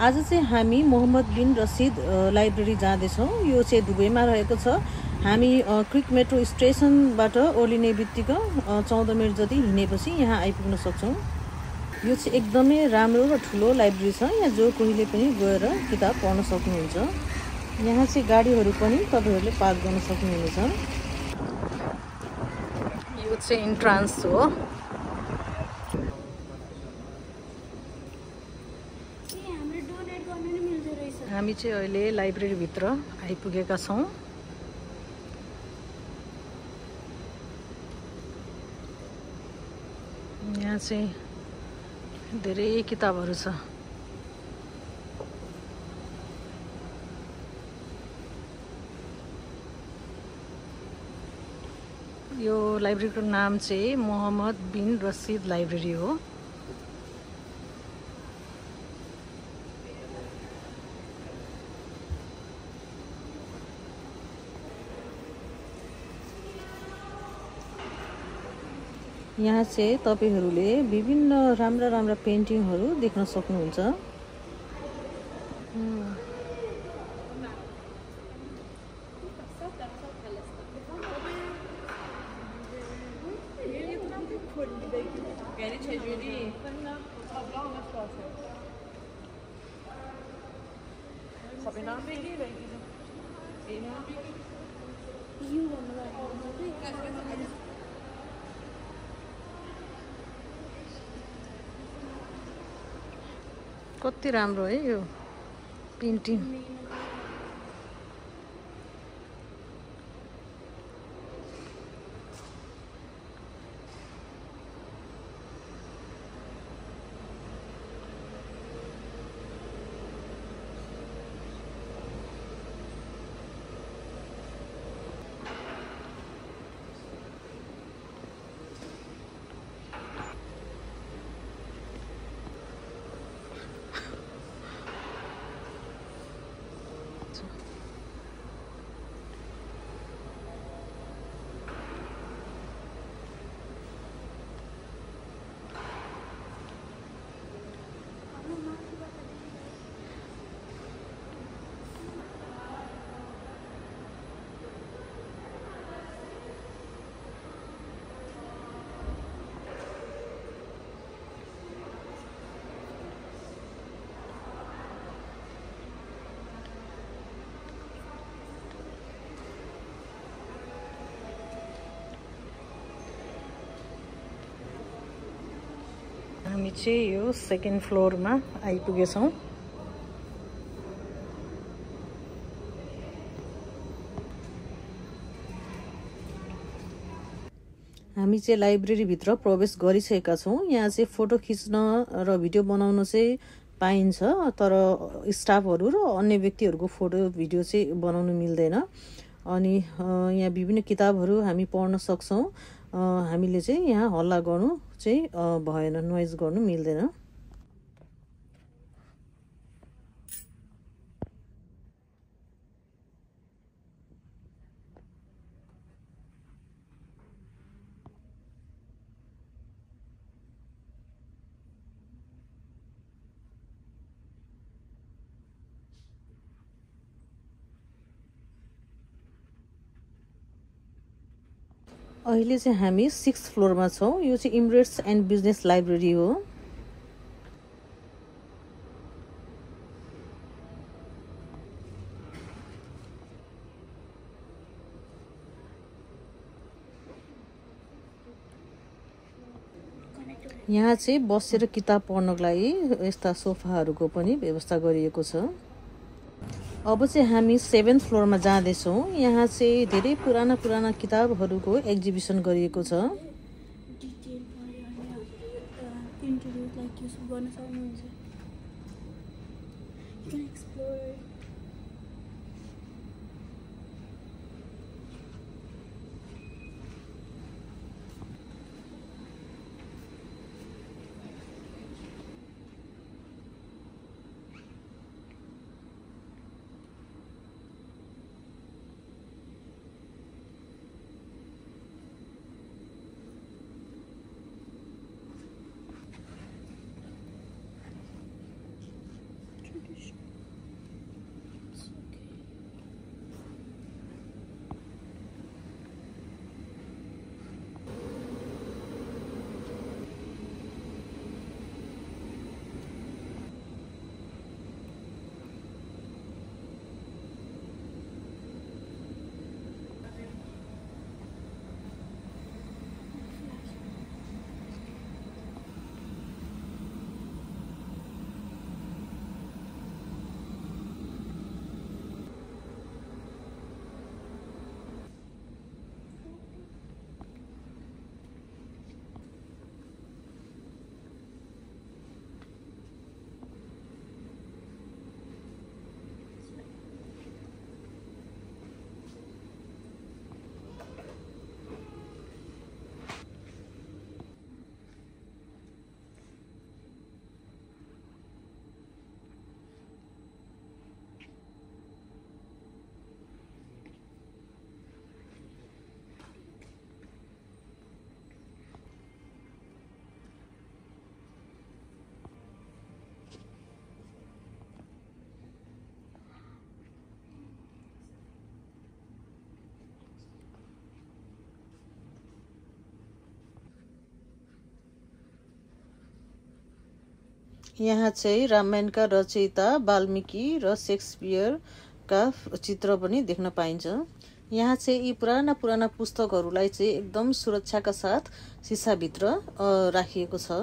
आज चाहिँ हामी मोहम्मद बिन रसिद लाइब्रेरी जाँदैछौँ। यो चाहिँ दुबईमा रहेको छ। हामी क्विक मेट्रो स्टेसनबाट ओर्लिने बित्तिकै 14 मिनट जति हिँडेपछि यहाँ आइपुग्न सक्छौँ। यो चाहिँ एकदमै राम्रो र ठुलो लाइब्रेरी छ। यहाँ जो कोहीले पनि गएर किताब पढ्न सक्नुहुन्छ। यहाँ चाहिँ गाडीहरू पनि तपाईहरुले पार्क गर्न सक्नुहुनेछ। यो चाहिँ इन्ट्रान्स हो। हामी चाहिँ अहिले लाइब्रेरी भित्र आइपुगेका छौं। यहाँ चाहिँ धेरै किताबहरू छ। यो लाइब्रेरीको नाम चाहिँ मोहम्मद बिन रसिद लाइब्रेरी हो। यहाँ चाहिँ तपाईहरुले विभिन्न राम्रा पेन्टिङहरू देख्न सक्नुहुन्छ। कति राम्रो है यो पेन्टिङ। हामी चाहिँ यो सेकेन्ड फ्लोरमा आइपुगेछौँ। हामी चाहिँ लाइब्रेरी भित्र प्रवेश गरिसकेका छौँ। यहाँ चाहिँ फोटो खिच्न र भिडियो बनाउन चाहिँ पाइन्छ, तर स्टाफहरू र अन्य व्यक्तिहरूको फोटो भिडियो चाहिँ बनाउन मिल्दैन। अनि यहाँ विभिन्न किताबहरू हामी पढ्न सक्छौँ। हामीले चाहिँ यहाँ हल्ला गर्नु चाहिँ भएन, नोइज गर्नु मिल्दैन। अहिले चाहिँ हामी 6th फ्लोरमा छौँ। यो चाहिँ इमिरेट्स एन्ड बिजनेस लाइब्रेरी हो। यहाँ चाहिँ बसेर किताब पढ्नको लागि यस्ता सोफाहरूको पनि व्यवस्था गरिएको छ। अब चाहिँ हामी 7th फ्लोरमा जाँदैछौँ। यहाँ चाहिँ धेरै पुराना किताबहरूको एक्जिबिसन गरिएको छ। यहाँ चाहिँ रामायणका रचयिता वाल्मिकी र शेक्सपियरका चित्र पनि देख्न पाइन्छ। यहाँ चाहिँ यी पुराना पुस्तकहरूलाई चाहिँ एकदम सुरक्षाका साथ सिसाभित्र राखिएको छ।